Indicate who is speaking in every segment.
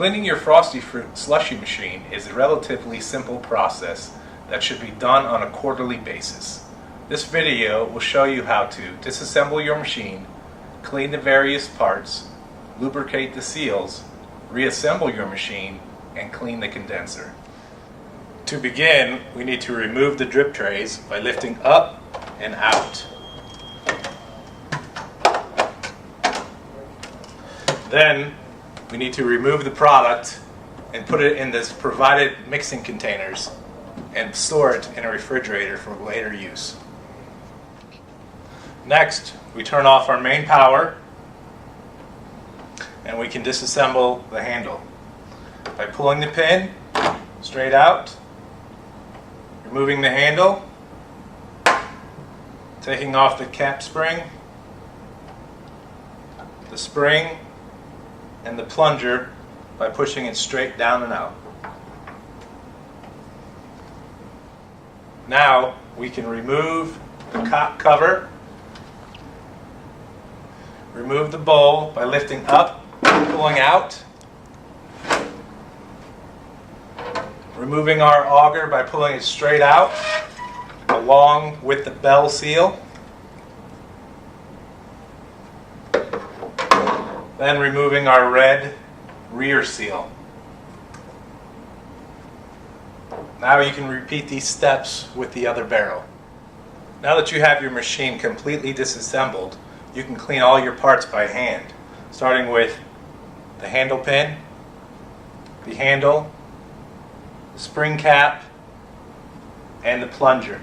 Speaker 1: Cleaning your Frosty Fruit slushy machine is a relatively simple process that should be done on a quarterly basis. This video will show you how to disassemble your machine, clean the various parts, lubricate the seals, reassemble your machine, and clean the condenser. To begin, we need to remove the drip trays by lifting up and out. Then we need to remove the product and put it in this provided mixing containers and store it in a refrigerator for later use. Next, we turn off our main power and we can disassemble the handle by pulling the pin straight out, removing the handle, taking off the cap spring, the spring, and the plunger by pushing it straight down and out. Now we can remove the top cover, remove the bowl by lifting up and pulling out, removing our auger by pulling it straight out along with the bell seal, then removing our red rear seal. Now you can repeat these steps with the other barrel. Now that you have your machine completely disassembled, you can clean all your parts by hand, starting with the handle pin, the handle, spring cap, and the plunger.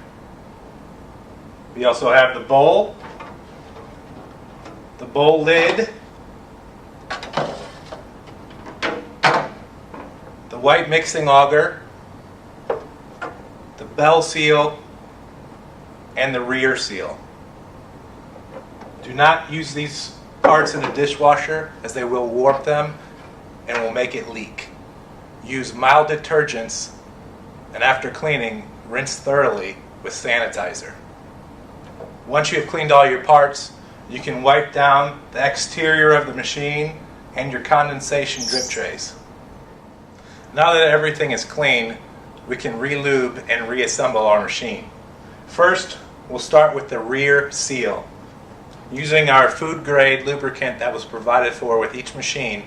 Speaker 1: We also have the bowl lid, the white mixing auger, the bell seal, and the rear seal. Do not use these parts in a dishwasher as they will warp them and will make it leak. Use mild detergents and after cleaning, rinse thoroughly with sanitizer. Once you have cleaned all your parts, you can wipe down the exterior of the machine and your condensation drip trays. Now that everything is clean, we can re-lube and reassemble our machine. First, we'll start with the rear seal. Using our food grade lubricant that was provided for with each machine,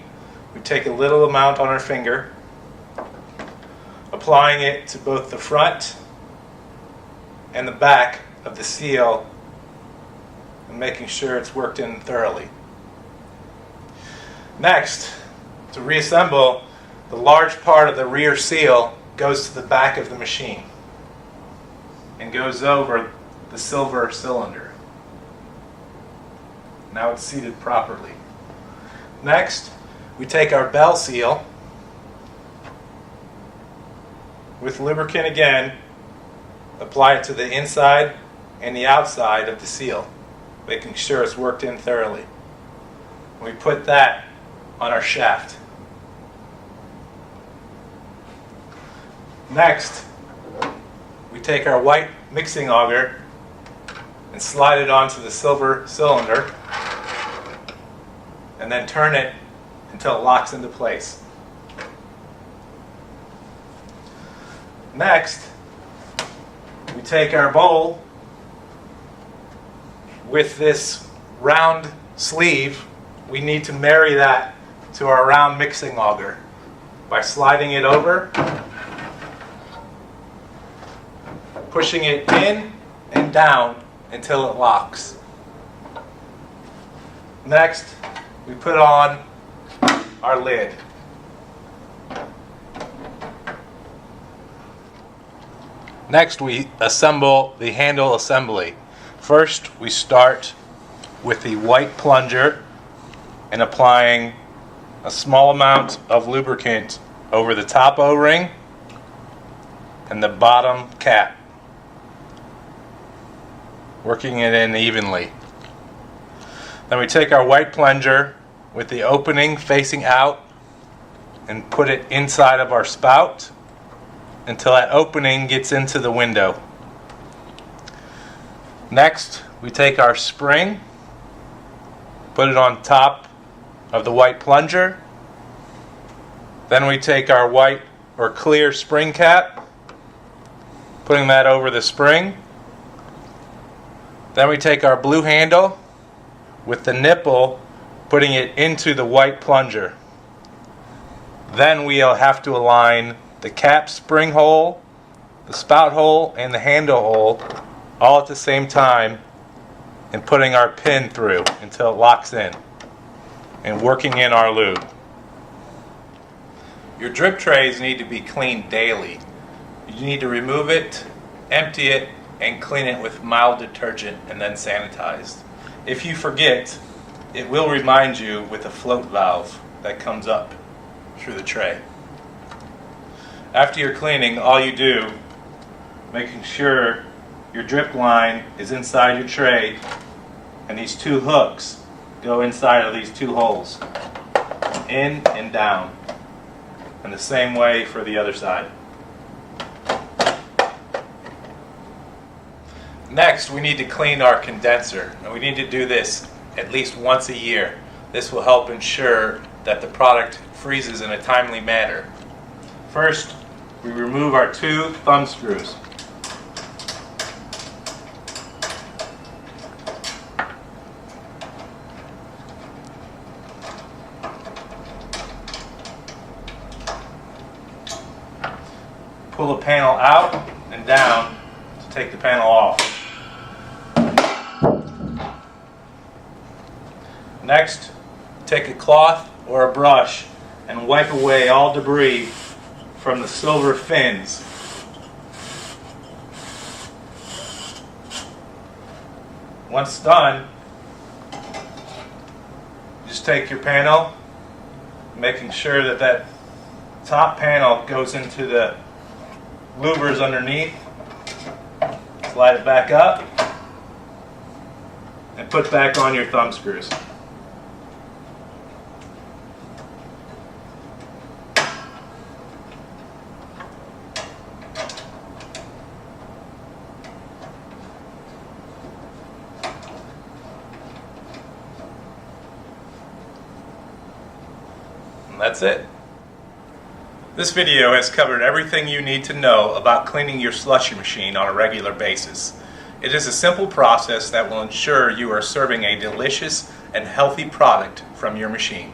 Speaker 1: we take a little amount on our finger, applying it to both the front and the back of the seal and making sure it's worked in thoroughly. Next, to reassemble, the large part of the rear seal goes to the back of the machine and goes over the silver cylinder. Now it's seated properly. Next, we take our bell seal with lubricant again, apply it to the inside and the outside of the seal, making sure it's worked in thoroughly. We put that on our shaft. Next, we take our white mixing auger and slide it onto the silver cylinder and then turn it until it locks into place. Next, we take our bowl with this round sleeve. We need to marry that to our round mixing auger by sliding it over, pushing it in and down until it locks. Next, we put on our lid. Next, we assemble the handle assembly. First, we start with the white plunger and applying a small amount of lubricant over the top O-ring and the bottom cap, working it in evenly. Then we take our white plunger with the opening facing out and put it inside of our spout until that opening gets into the window. Next, we take our spring, put it on top of the white plunger, Then we take our white or clear spring cap, putting that over the spring. Then we take our blue handle with the nipple, putting it into the white plunger. Then we'll have to align the cap spring hole, the spout hole, and the handle hole all at the same time, and putting our pin through until it locks in and working in our lube. Your drip trays need to be cleaned daily. You need to remove it, empty it, and clean it with mild detergent and then sanitized. If you forget, it will remind you with a float valve that comes up through the tray. After your cleaning, all you do, making sure your drip line is inside your tray and these two hooks go inside of these two holes, in and down, and the same way for the other side. Next, we need to clean our condenser, and we need to do this at least once a year. This will help ensure that the product freezes in a timely manner. First, we remove our two thumb screws. Pull the panel out and down to take the panel off. Next, take a cloth or a brush and wipe away all debris from the silver fins. Once done, just take your panel, making sure that that top panel goes into the louvers underneath. Slide it back up and put back on your thumb screws. And that's it. This video has covered everything you need to know about cleaning your slushy machine on a regular basis. It is a simple process that will ensure you are serving a delicious and healthy product from your machine.